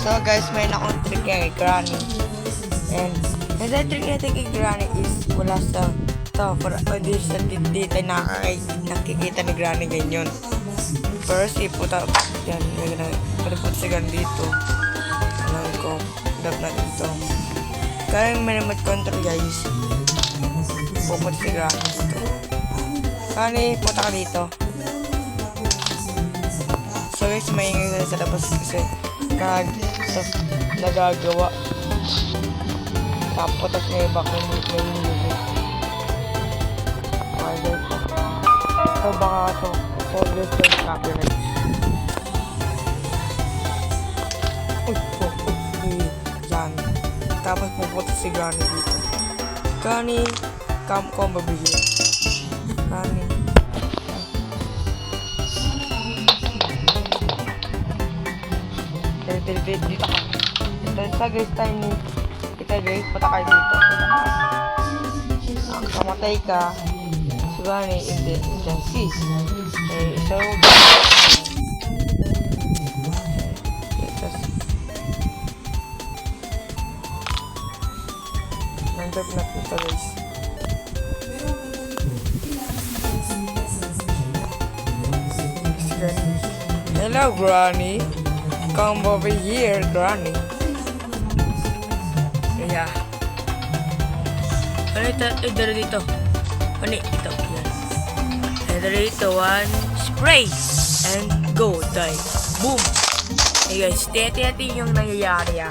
So guys, may akong trick kay Granny. And the trick natin kay Granny is wala sa to. Hindi sa dito nakikita ni Granny ganyan. First, iputa yan. Pagpunta siya dito. Alam ko. Dap natin ito. Kaya may remote control guys. Pupunta si Granny dito. Granny, punta ka dito. So guys, maingay sa labas kasi nagagawa. Tapos may back may music. Okay, so baka ito progress yung copyright. Yan. Tapos pupunta si Granny dito. Granny, come over here. Granny. Dito ka. Ito sa guys tayo ni kita guys, pata kayo dito. Kamatay ka. So Granny, hindi. Diyan sis. So nandap na ito guys. Hello Granny. Come over here, Granny. Yeah. Ano ito? Ito dito. Ano ito? Yan. Ito dito. One. Spray. And go. Die. Boom. Hey guys. Tingnan natin yung nangyayari.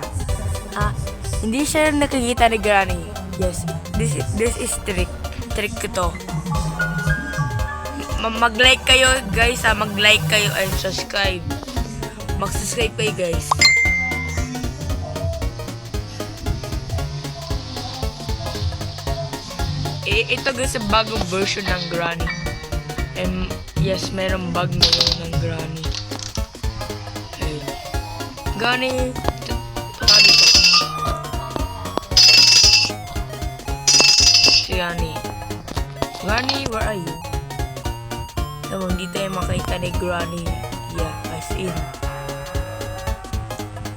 Hindi siya nakikita ni Granny. Yes. This is trick. Trick ko to. Mag-like kayo guys. Mag-like kayo and subscribe. Mag-subscribe kayo guys. Ito guys sa bagong version ng Granny. And yes, mayroong bug ngayon ng Granny. Okay. Granny, punta dito. Si Granny. Granny, where are you? Naman, hindi tayo makita ni Granny. Yeah, as in.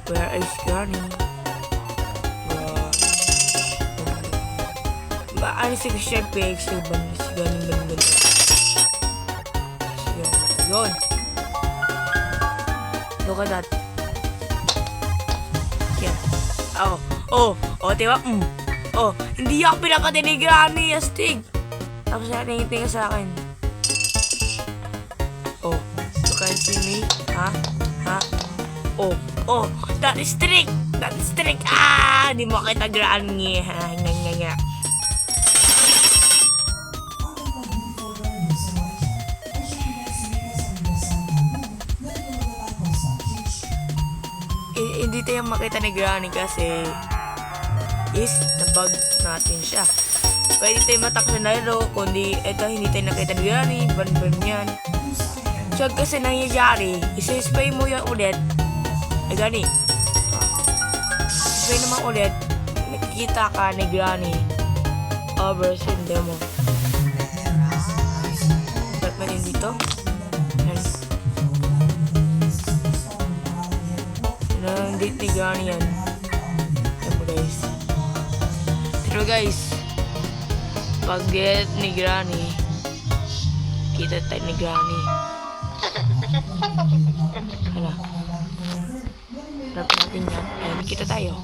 Where is Granny? Ano si Chef Pig? Si Granny. Yun. Look at that. Yeah. Oh, diba? Oh, hindi ako pinapatay ni Granny, astig. Tapos natingin sa akin. Oh, you can see me? Ha? Oh, that is trick! Di mo kita Granny. Nga. Hindi tayo makita ni Granny kasi is nabug natin siya. Pwede tayo matapos na laro kundi ito hindi tayo nakita ni Granny. Ban yan. So kasi nangyayari, isa-spray mo yan ulit. Ay Granny. Spray naman ulit. Nakikita ka ni Granny. Over sinde mo. Ba't man yun dito? Nandit ni Granny yan. Pero guys, pag get ni Granny, kita tayo ni Granny. Hala. Harap natin yan. Ayan, kita tayo.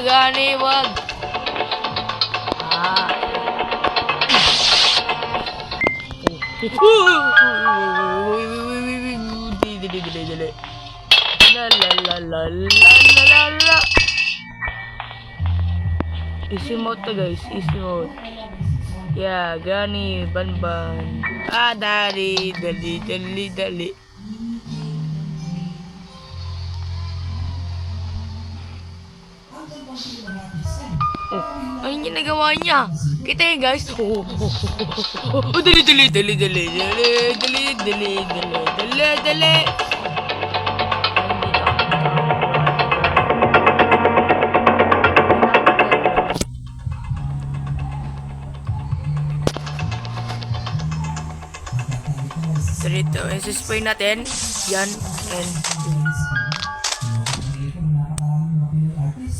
Granny, wag. Dili. La. Easy mode to guys, easy mode. Yeah, Granny, ban. Dali. Ayun yung nagawa niya. Kita yun guys. Dali. So, isi-spray natin. Yan. And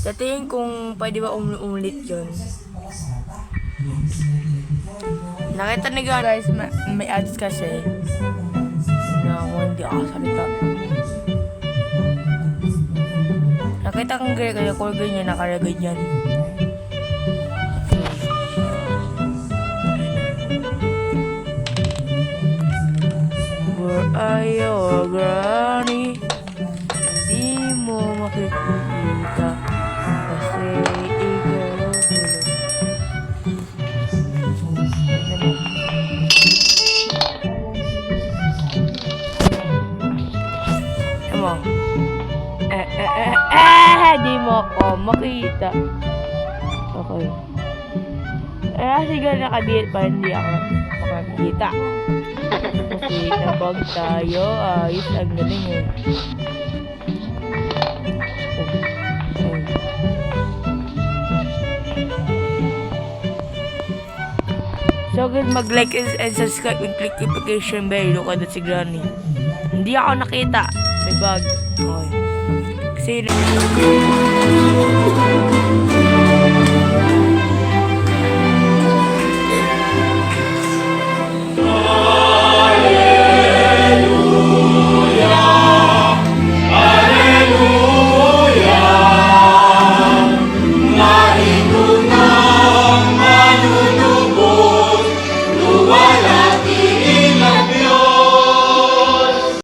tatingin kung pwede ba umulit yun. Nakita ni guys, may ads kasi na hindi ako salita. Nakita kong gaya kaya ko ganyan, nakaragay yan. Where are you, granny? Di mo makikita kasi ikaw gulo. Ano? Di mo ako makita. Okay. Sige, nakadiit pa, hindi ako makakita. Okay, nabag tayo. Ayos, ang galing eh. So guys, mag-like and subscribe and click notification bell. Look at si Granny. Hindi ako nakita. May bug. Okay. Kasi